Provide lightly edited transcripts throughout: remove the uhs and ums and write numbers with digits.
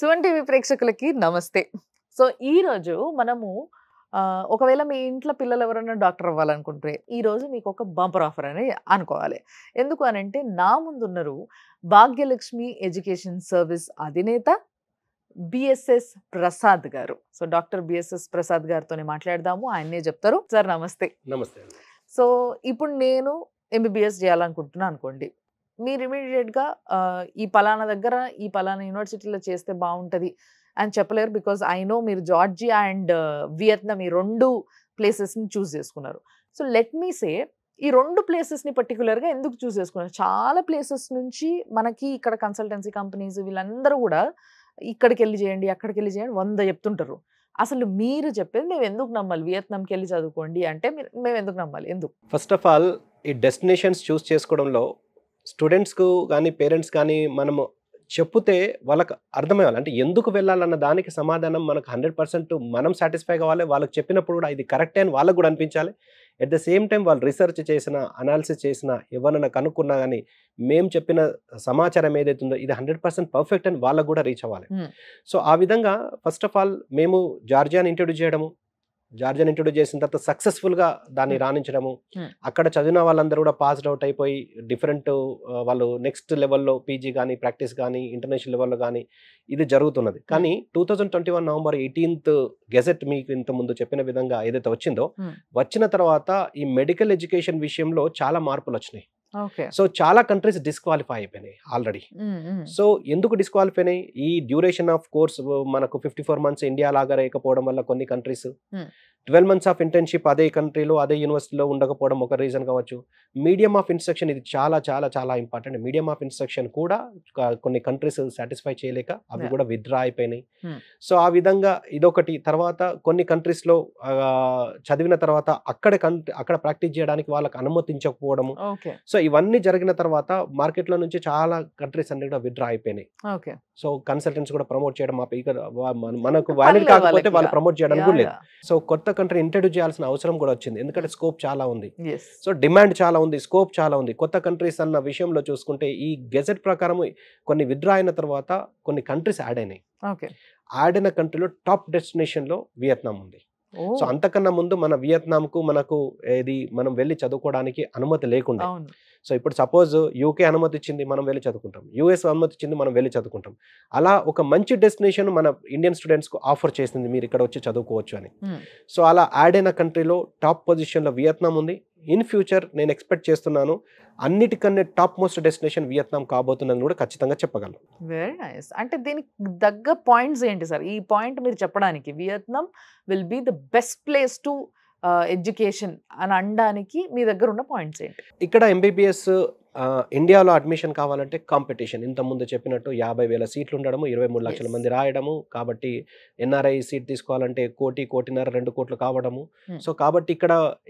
Suman TV ప్రేక్షకులకి నమస్తే. So ఈ రోజు మనము ఒకవేళ మీ ఇంట్లో పిల్లలు ఎవరైనా డాక్టర్ అవ్వాలనుకుంటే ఈ రోజు మీకు ఒక బంపర్ ఆఫర్ అని అనుకోవాలి. ఎందుకు అనంటే నా ముందున్నారు భాగ్యలక్ష్మి ఎడ్యుకేషన్ సర్వీస్ అధినేత బిఎస్ఎస్ ప్రసాద్ గారు. సో డాక్టర్ బిఎస్ఎస్ ప్రసాద్ గారితోనే మాట్లాడదాము. ఆయన్నే చెప్తారు. సార్ నమస్తే. నమస్తే. సో ఇప్పుడు నేను ఎంబీబీఎస్ చేయాలనుకుంటున్నాను అనుకోండి. మీరు ఇమీడియట్‌గా ఈ పలానా దగ్గర ఈ పలానా యూనివర్సిటీలో చేస్తే బావుంటది అని చెప్పలేరు. బికాజ్ ఐ నో మీరు జార్జియా అండ్ వియత్నాం ఈ 2 ప్లేసెస్‌ని చూజ్ చేసుకున్నారు. సో లెట్ మీ సే ఈ 2 ప్లేసెస్‌ని పర్టిక్యులర్‌గా ఎందుకు చూజ్ చేసుకున్నారు? చాలా ప్లేసెస్ నుంచి మనకి ఇక్కడ కన్సల్టెన్సీ కంపెనీస్ వీళ్ళందరూ కూడా ఇక్కడికెళ్ళి చేయండి, అక్కడికెళ్ళి చేయండి 100 చెప్తుంటారు. అసలు మీరు చెప్పేది మేము ఎందుకు నమ్మాలి? వియత్నాంకెళ్ళి చదువుకోండి అంటే మేము ఎందుకు నమ్మాలి? ఎందుకు? ఫస్ట్ ఆఫ్ ఆల్ ఈ డెస్టినేషన్స్ చూస్ చేసుకోవడంలో స్టూడెంట్స్‌కు గానీ, పేరెంట్స్ కానీ మనము చెప్పుతే వాళ్ళకి అర్థమయ్యాలి. అంటే ఎందుకు వెళ్ళాలన్న దానికి సమాధానం మనకు 100% మనం సాటిస్ఫై కావాలి. వాళ్ళకి చెప్పినప్పుడు కూడా ఇది కరెక్టే అని వాళ్ళకి కూడా అనిపించాలి. ఎట్ ద సేమ్ టైం వాళ్ళు రీసెర్చ్ చేసిన, అనాలిసిస్ చేసిన, ఎవరైనా కనుక్కున్నా గానీ మేము చెప్పిన సమాచారం ఏదైతే ఉందో ఇది 100% పర్ఫెక్ట్ అని వాళ్ళకి కూడా రీచ్ అవ్వాలి. సో ఆ విధంగా ఫస్ట్ ఆఫ్ ఆల్ మేము జార్జియాని ఇంట్రొడ్యూస్ చేయడము, జార్జియాని ఇంట్రొడ్యూస్ చేసిన తర్వాత సక్సెస్ఫుల్గా దాన్ని రాణించడము, అక్కడ చదివిన వాళ్ళందరూ కూడా పాస్డ్ అవుట్ అయిపోయి డిఫరెంట్ వాళ్ళు నెక్స్ట్ లెవెల్లో పీజీ కానీ, ప్రాక్టీస్ కానీ, ఇంటర్నేషనల్ లెవెల్లో కానీ ఇది జరుగుతున్నది. కానీ 2021 నవంబర్ 18th గెజెట్ మీకు ఇంత ముందు చెప్పిన విధంగా ఏదైతే వచ్చిందో వచ్చిన తర్వాత ఈ మెడికల్ ఎడ్యుకేషన్ విషయంలో చాలా మార్పులు వచ్చినాయి. సో చాలా కంట్రీస్ డిస్క్వాలిఫై అయిపోయినాయి ఆల్రెడీ. సో ఎందుకు డిస్క్వాలిఫై అయినాయి? ఈ డ్యూరేషన్ ఆఫ్ కోర్స్ మనకు 54 months ఇండియా లాగా లేకపోవడం వల్ల కొన్ని కంట్రీస్, 12 months ఆఫ్ ఇంటర్న్షిప్ అదే కంట్రీలో అదే యూనివర్సిటీలో ఉండకపోవడం ఒక రీజన్ కావచ్చు. మీడియం ఆఫ్ ఇన్స్ట్రక్షన్ ఇది చాలా చాలా చాలా ఇంపార్టెంట్. మీడియం ఆఫ్ ఇన్స్ట్రక్షన్ కూడా కొన్ని కంట్రీస్ సాటిస్ఫై చేయలేక అవి కూడా విత్డ్రా అయిపోయినాయి. సో ఆ విధంగా ఇదొకటి. తర్వాత కొన్ని కంట్రీస్లో చదివిన తర్వాత అక్కడ ప్రాక్టీస్ చేయడానికి వాళ్ళకి అనుమతించకపోవడము. సో ఇవన్నీ జరిగిన తర్వాత మార్కెట్లో నుంచి చాలా కంట్రీస్ అన్ని కూడా విత్డ్రా అయిపోయినాయి. సో కన్సల్టెంట్స్ కూడా ప్రమోట్ చేయడం మనకు వ్యాలిడ్ కాకపోతే వాళ్ళు ప్రమోట్ చేయడానికి కూడా లేదు. సో కొత్త కంట్రీ ఇంట్రడ్యూస్ చేయాల్సిన అవసరం కూడా వచ్చింది. ఎందుకంటే స్కోప్ చాలా ఉంది. సో డిమాండ్ చాలా ఉంది, స్కోప్ చాలా ఉంది. కొత్త కంట్రీస్ అన్న విషయంలో చూసుకుంటే ఈ గెజెట్ ప్రకారం కొన్ని విత్డ్రా అయిన తర్వాత కొన్ని కంట్రీస్ యాడ్ అయినాయి. యాడ్ అయిన కంట్రీలో టాప్ డెస్టినేషన్ లో వియత్నాం ఉంది. సో అంతకన్నా ముందు మన వియత్నాంకు మనకు మనం వెళ్ళి చదువుకోవడానికి అనుమతి లేకుండా. సో ఇప్పుడు సపోజ్ యూకే అనుమతి ఇచ్చింది, మనం వెళ్ళి చదువుకుంటాం. యూఎస్ అనుమతి ఇచ్చింది, మనం వెళ్ళి చదువుకుంటాం. అలా ఒక మంచి డెస్టినేషన్ మన ఇండియన్ స్టూడెంట్స్ కు ఆఫర్ చేసింది, మీరు ఇక్కడ వచ్చి చదువుకోవచ్చు అని. సో అలా యాడ్ అయిన కంట్రీలో టాప్ పొజిషన్ లో వియత్నాం ఉంది. ఇన్ ఫ్యూచర్ నేను ఎక్స్పెక్ట్ చేస్తున్నాను అన్నిటికన్నా టాప్ మోస్ట్ డెస్టినేషన్ వియత్నాం కాబోతుందని కూడా ఖచ్చితంగా చెప్పగలను. Very nice. అంటే దీనికి తగ్గ పాయింట్స్ ఏంటి సార్? ఈ పాయింట్ మీరు చెప్పడానికి Vietnam will be the best place to education అని అనడానికి మీ దగ్గర ఉన్న పాయింట్స్ ఏంటి? ఇక్కడ ఎంబీబీఎస్ ఇండియాలో అడ్మిషన్ కావాలంటే కాంపిటీషన్ ఇంతకుముందు చెప్పినట్టు 50,000 సీట్లు ఉండడము, 23 లక్షల మంది రాయడము. కాబట్టి ఎన్ఆర్ఐ సీట్ తీసుకోవాలంటే 1,00,00,000, 1,50,00,000, 2 కోట్లు కావడము. సో కాబట్టి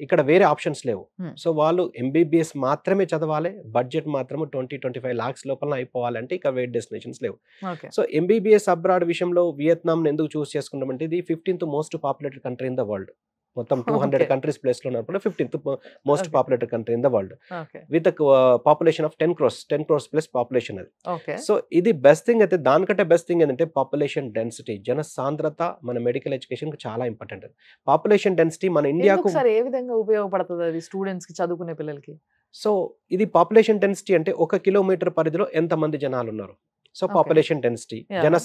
ఇక్కడ వేరే ఆప్షన్స్ లేవు. సో వాళ్ళు ఎంబీబీఎస్ మాత్రమే చదవాలి, బడ్జెట్ మాత్రం 20-25 lakhs లోపల అయిపోవాలంటే ఇక వేరే డెస్టినేషన్స్ లేవు. సో ఎంబీబీఎస్ అబ్రాడ్ విషయంలో వియత్నాం ఎందుకు చూస్ చేసుకుంటామంటే ఇది 15th most populated country in the world. మొత్తం 200 కంట్రీస్ ప్లేస్ లో ఉన్నప్పుడు 15th most populated country in the world with population of 10 crores plus population అది. సో ఇది బెస్ట్ థింగ్. అయితే దానికంటే బెస్ట్ థింగ్ ఏంటంటే పాపులేషన్ డెన్సిటీ, జన సాంద్రత మన మెడికల్ ఎడ్యుకేషన్ కు చాలా ఇంపార్టెంట్. పాపులేషన్ డెన్సిటీ మన ఇండియాకు ఏ విధంగా ఉపయోగపడుతుంది అది స్టూడెంట్స్ కి, చదువుకునే పిల్లలకి? సో ఇది పాపులేషన్ డెన్సిటీ అంటే 1 kilometer పరిధిలో ఎంత మంది జనాలు ఉన్నారు. సో పాపులేషన్ డెన్సిటీ, జన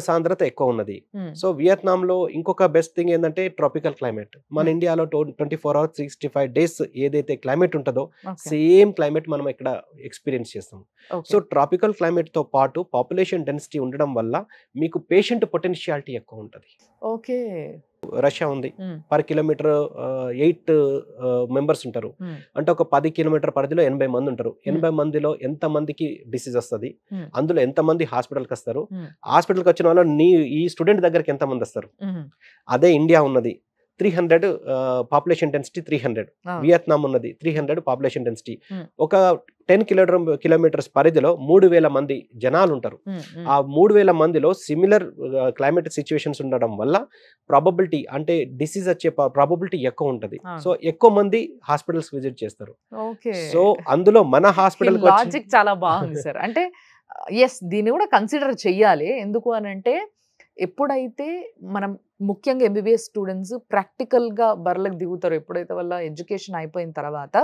సాంద్రత ఎక్కువ ఉన్నది. సో వియత్నాం లో ఇంకొక బెస్ట్ థింగ్ ఏంటంటే ట్రాపికల్ క్లైమేట్. మన ఇండియాలో 24 hours 365 days ఏదైతే క్లైమేట్ ఉంటుందో సేమ్ క్లైమేట్ మనం ఇక్కడ ఎక్స్పీరియన్స్ చేస్తాం. సో ట్రాపికల్ క్లైమేట్ తో పాటు పాపులేషన్ డెన్సిటీ ఉండడం వల్ల మీకు పేషెంట్ పొటెన్షియాలిటీ ఎక్కువ ఉంటుంది. రష్యా ఉంది, పర్ కిలోమీటర్ 8 మెంబర్స్ ఉంటారు. అంటే ఒక 10 kilometer పరిధిలో 80 మంది ఉంటారు. 80 మందిలో ఎంత మందికి డిసీజ్ వస్తుంది, అందులో ఎంత మంది హాస్పిటల్కి వస్తారు, హాస్పిటల్కి వచ్చిన వాళ్ళు ఈ స్టూడెంట్ దగ్గరికి ఎంత మంది వస్తారు. అదే ఇండియా ఉన్నది 300 పాపులేషన్ డెన్సిటీ 300, వియత్నాం ఉన్నది 300 పాపులేషన్ డెన్సిటీ. ఒక 10 kilometers పరిధిలో 3,000 మంది జనాలు ఉంటారు. ఆ 3,000 మందిలో సిమిలర్ క్లైమేటిక్ సిచ్యువేషన్స్ ఉండడం వల్ల ప్రాబబిలిటీ అంటే డిసీజ్ వచ్చే ప్రాబబిలిటీ ఎక్కువ ఉంటుంది. సో ఎక్కువ మంది హాస్పిటల్స్ విజిట్ చేస్తారు. సో అందులో మన హాస్పిటల్ లాజిక్ చాలా బాగుంది సార్. అంటే ఎస్, దీన్ని కూడా కన్సిడర్ చెయ్యాలి. ఎందుకు అనంటే ఎప్పుడైతే మనం ముఖ్యంగా ఎంబీబీఎస్ స్టూడెంట్స్ ప్రాక్టికల్గా బర్లకు దిగుతారో, ఎప్పుడైతే వాళ్ళ ఎడ్యుకేషన్ అయిపోయిన తర్వాత,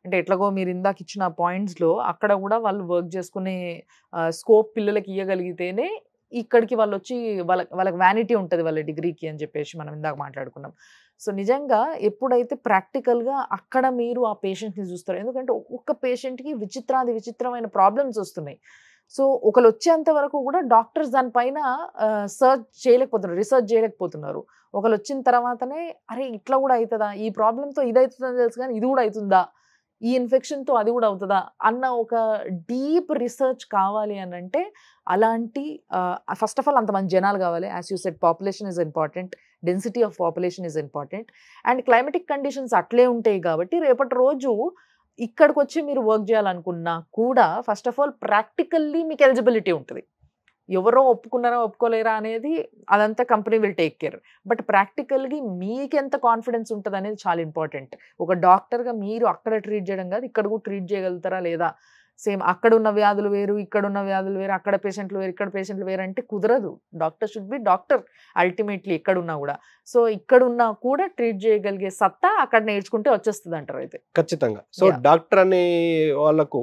అంటే ఎట్లాగో మీరు ఇందాక ఇచ్చిన పాయింట్స్లో అక్కడ కూడా వాళ్ళు వర్క్ చేసుకునే స్కోప్ పిల్లలకి ఇవ్వగలిగితేనే ఇక్కడికి వాళ్ళు వచ్చి వాళ్ళకి వ్యానిటీ ఉంటుంది వాళ్ళ డిగ్రీకి అని చెప్పేసి మనం ఇందాక మాట్లాడుకున్నాం. సో నిజంగా ఎప్పుడైతే ప్రాక్టికల్గా అక్కడ మీరు ఆ పేషెంట్ని చూస్తారు, ఎందుకంటే ఒక్కొక్క పేషెంట్కి విచిత్రమైన ప్రాబ్లమ్స్ వస్తున్నాయి. సో ఒకరు వచ్చేంత వరకు కూడా డాక్టర్స్ దానిపైన రీసెర్చ్ చేయలేకపోతున్నారు. ఒకరు వచ్చిన తర్వాతనే అరే ఇట్లా కూడా అవుతుందా, ఈ ప్రాబ్లంతో ఇది అవుతుందని తెలుసు కానీ ఇది కూడా అవుతుందా, ఈ ఇన్ఫెక్షన్తో అది కూడా అవుతుందా అన్న ఒక డీప్ రీసెర్చ్ కావాలి అని అంటే అలాంటి ఫస్ట్ ఆఫ్ ఆల్ అంతమంది జనాలు కావాలి. As you said population is important, density of population is important, and climatic conditions అట్లే ఉంటాయి కాబట్టి రేపటి రోజు ఇక్కడికి వచ్చి మీరు వర్క్ చేయాలనుకున్నా కూడా ఫస్ట్ ఆఫ్ ఆల్ ప్రాక్టికల్లీ మీకు ఎలిజిబిలిటీ ఉంటుంది. ఎవరో ఒప్పుకున్నారా ఒప్పుకోలేరా అనేది అదంతా company will take care. But ప్రాక్టికల్గా మీకు ఎంత కాన్ఫిడెన్స్ ఉంటుంది అనేది చాలా ఇంపార్టెంట్. ఒక డాక్టర్గా మీరు అక్కడ ట్రీట్ చేయడం కాదు, ఇక్కడ కూడా ట్రీట్ చేయగలుగుతారా లేదా, సేమ్ అక్కడ ఉన్న వ్యాధులు వేరు, ఇక్కడ ఉన్న వ్యాధులు వేరు, అక్కడ పేషెంట్లు వేరు, ఇక్కడ పేషెంట్లు వేరు అంటే కుదరదు. Doctor should be doctor ultimately ఎక్కడున్నా కూడా. సో ఇక్కడున్నా కూడా ట్రీట్ చేయగలిగే సత్తా అక్కడ నేర్చుకుంటే వచ్చేస్తుంది అంటారు అయితే. ఖచ్చితంగా. సో డాక్టర్ అనే వాళ్ళకు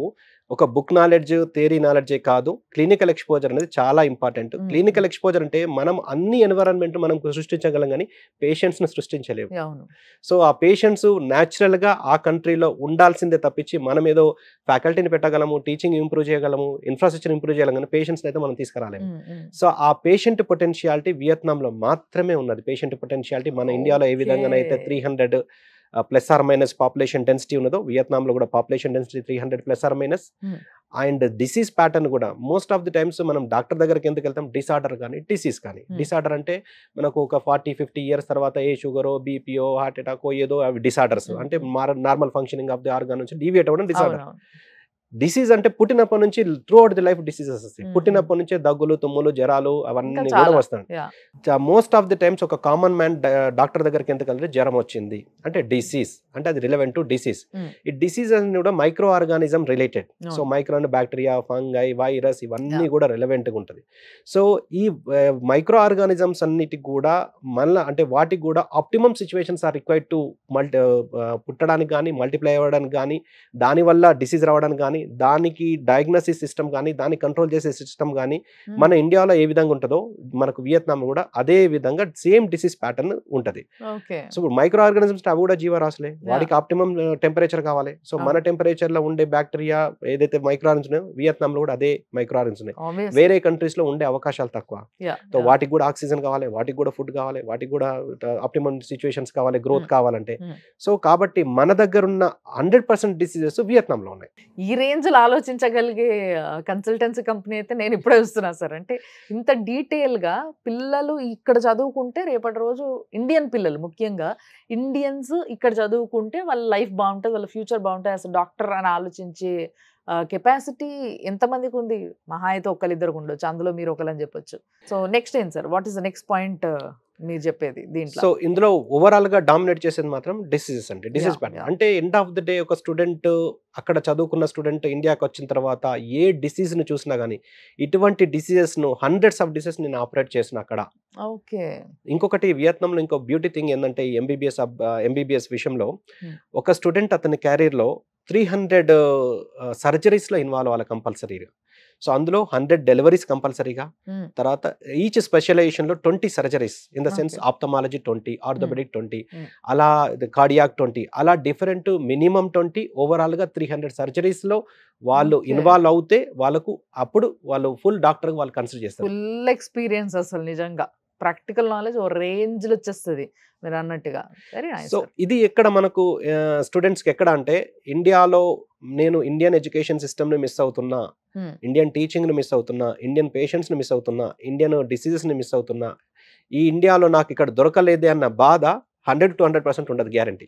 ఒక బుక్ నాలెడ్జ్, థియరీ నాలెడ్జే కాదు, క్లినికల్ ఎక్స్పోజర్ అనేది చాలా ఇంపార్టెంట్. క్లినికల్ ఎక్స్పోజర్ అంటే మనం అన్ని ఎన్విరాన్మెంట్ మనం సృష్టించగలం కానీ పేషెంట్స్ని సృష్టించలేము. సో ఆ పేషెంట్స్ న్యాచురల్గా ఆ కంట్రీలో ఉండాల్సిందే తప్పించి మనం ఏదో ఫ్యాకల్టీని పెట్టగలము, టీచింగ్ ఇంప్రూవ్ చేయగలము, ఇన్ఫ్రాస్ట్రక్చర్ ఇంప్రూవ్ చేయగలం కానీ పేషెంట్స్ని అయితే మనం తీసుకురాలేము. సో ఆ పేషెంట్ పొటెన్షియాలిటీ వియత్నాంలో మాత్రమే ఉన్నది. పేషెంట్ పొటెన్షియాలిటీ మన ఇండియాలో ఏ విధంగానైతే 300 plus or minus population density ఉన్నదో వియత్నాంలో కూడా population density 300 plus or minus. And disease pattern కూడా మోస్ట్ ఆఫ్ ది టైమ్స్ మనం డాక్టర్ దగ్గరికి ఎందుకు వెళ్తాం, డిసార్డర్ కానీ డిసీజ్ కానీ. డిసార్డర్ అంటే మనకు ఒక 40-50 ఇయర్స్ తర్వాత ఏ షుగరో, బీపీఓ, హార్ట్ అటాక్ ఏదో అవి డిసార్డర్స్, అంటే normal functioning of the organ నుంచి డీవియేట్ అవ్వడం డిసార్డర్. డిసీజ్ అంటే పుట్టినప్పటి నుంచి through out the life diseases వస్తాయి. పుట్టినప్పటి నుంచే దగ్గులు, తుమ్ములు, జ్వరాలు అవన్నీ కూడా వస్తాయి. మోస్ట్ ఆఫ్ ది టైమ్స్ ఒక కామన్ మ్యాన్ డాక్టర్ దగ్గరికి ఎందుకు వెళ్తే జ్వరం వచ్చింది అంటే డిసీజ్, అంటే అది రిలవెంట్ టు డిసీజ్. ఈ డిసీజ్ అనేది కూడా micro organism related. So micro అంటే బ్యాక్టీరియా, ఫంగై, వైరస్ ఇవన్నీ కూడా రిలవెంట్గా ఉంటుంది. సో ఈ మైక్రో ఆర్గానిజమ్స్ అన్నిటికి కూడా మళ్ళీ అంటే వాటికి కూడా optimum situations are required to పుట్టడానికి కానీ, మల్టిప్లై అవ్వడానికి కానీ, దానివల్ల డిసీజ్ రావడానికి కానీ, దానికి డయాగ్నోసిస్ సిస్టమ్ కానీ, దాన్ని కంట్రోల్ చేసే సిస్టమ్ కానీ మన ఇండియాలో ఏ విధంగా ఉంటుందో మనకు వియత్నాం కూడా అదే విధంగా సేమ్ డిసీజ్ ప్యాటర్న్ ఉంటుంది. సో మైక్రో ఆర్గానిజమ్స్ అవి కూడా జీవరాశులే, వాటికి ఆప్టిమమ్ టెంపరేచర్ కావాలి. సో మన టెంపరేచర్ లో ఉండే బ్యాక్టీరియా ఏదైతే మైక్రో ఆర్గానిజమ్స్ ఉన్నాయో వియత్నాంలో కూడా అదే మైక్రో ఆర్గానిజమ్స్ ఉన్నాయి. వేరే కంట్రీస్ లో ఉండే అవకాశాలు తక్కువ. సో వాటికి కూడా ఆక్సిజన్ కావాలి, వాటికి కూడా ఫుడ్ కావాలి, వాటికి కూడా ఆప్టిమమ్ సిచ్యువేషన్స్ కావాలి, గ్రోత్ కావాలంటే. సో కాబట్టి మన దగ్గర ఉన్న 100% డిసీజెస్ వియత్నాంలో ఉన్నాయి. ఈ రేంజ్ లో ఆలోచించగలిగే కన్సల్టెన్సీ కంపెనీ అయితే నేను ఇప్పుడే వస్తున్నా సార్. అంటే ఇంత డీటెయిల్ గా పిల్లలు ఇక్కడ చదువుకుంటే రేపటి రోజు ఇండియన్ పిల్లలు ముఖ్యంగా ఇండియన్స్ ఇక్కడ చదువుకుంటే వాళ్ళ లైఫ్ బాగుంటుంది, వాళ్ళ ఫ్యూచర్ బాగుంటుంది అసలు డాక్టర్ అని ఆలోచించే కెపాసిటీ ఎంతమందికి ఉంది? మహా అయితే ఒకరిద్దరికి ఉండొచ్చు, అందులో మీరు ఒకరని చెప్పొచ్చు. సో నెక్స్ట్ ఏంటి sir, what is the next point మీరు చెప్పేది దీంట్లో? సో ఇందులో ఓవరాల్ గా డామినేట్ చేసేది మాత్రం డిసీజెస్ అంటే డిసీజ్ ప్యాటర్న్. అంటే ఎండ్ ఆఫ్ ద డే ఒక స్టూడెంట్ అక్కడ చదువుకున్న స్టూడెంట్ ఇండియాకి వచ్చిన తర్వాత ఏ డిసీజ్ ను చూసినా గానీ ఇటువంటి డిసీజెస్ ను హండ్రెడ్స్ ఆఫ్ డిసీజెస్ నేను ఆపరేట్ చేసిన అక్కడ. ఓకే. ఇంకొకటి వియత్నాంలో ఇంకో బ్యూటీ థింగ్ ఏంటంటే ఎంబీబీఎస్ విషయంలో ఒక స్టూడెంట్ అతని క్యారియర్ లో 300 సర్జరీస్ లో ఇన్వాల్వ్ అవ్వాలి కంపల్సరీగా. సో అందులో 100 డెలివరీస్ కంపల్సరీగా, తర్వాత ఈచ్ స్పెషలైజేషన్ లో 20 surgeries in the sense ophthalmology 20, orthopaedic 20, అలా కార్డియాక్ 20, అలా డిఫరెంట్ మినిమం 20 ఓవరాల్ గా 300 సర్జరీస్ లో వాళ్ళు ఇన్వాల్వ్ అవుతే వాళ్ళకు అప్పుడు వాళ్ళు ఫుల్ డాక్టర్ వాళ్ళు కన్సిడర్ చేస్తారు. ఫుల్ ఎక్స్పీరియన్స్ అసలు నిజంగా ప్రాక్టికల్ నాలెడ్జ్ ఓ రేంజ్ లో వచ్చేస్తుంది మీరు అన్నట్టుగా. Very nice. సో ఇది ఎక్కడ మనకు స్టూడెంట్స్కి ఎక్కడ అంటే ఇండియాలో నేను ఇండియన్ ఎడ్యుకేషన్ సిస్టమ్ని మిస్ అవుతున్నా, ఇండియన్ టీచింగ్ని మిస్ అవుతున్నా, ఇండియన్ పేషెంట్స్ని మిస్ అవుతున్నా, ఇండియన్ డిసీజెస్ని మిస్ అవుతున్నా, ఈ ఇండియాలో నాకు ఇక్కడ దొరకలేదే అన్న బాధ 100 to 100% ఉండదు, guarantee.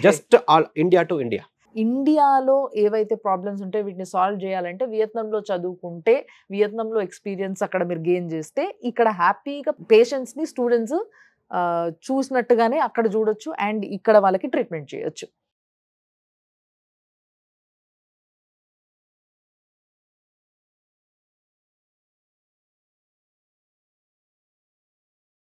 Just India to India. ఇండియాలో ఏవైతే ప్రాబ్లమ్స్ ఉంటాయో వీటిని సాల్వ్ చేయాలంటే వియత్నాంలో చదువుకుంటే, వియత్నాంలో ఎక్స్పీరియన్స్ అక్కడ మీరు గెయిన్ చేస్తే ఇక్కడ హ్యాపీగా పేషెంట్స్ని స్టూడెంట్స్ చూసినట్టుగానే అక్కడ చూడొచ్చు అండ్ ఇక్కడ వాళ్ళకి ట్రీట్మెంట్ చేయొచ్చు.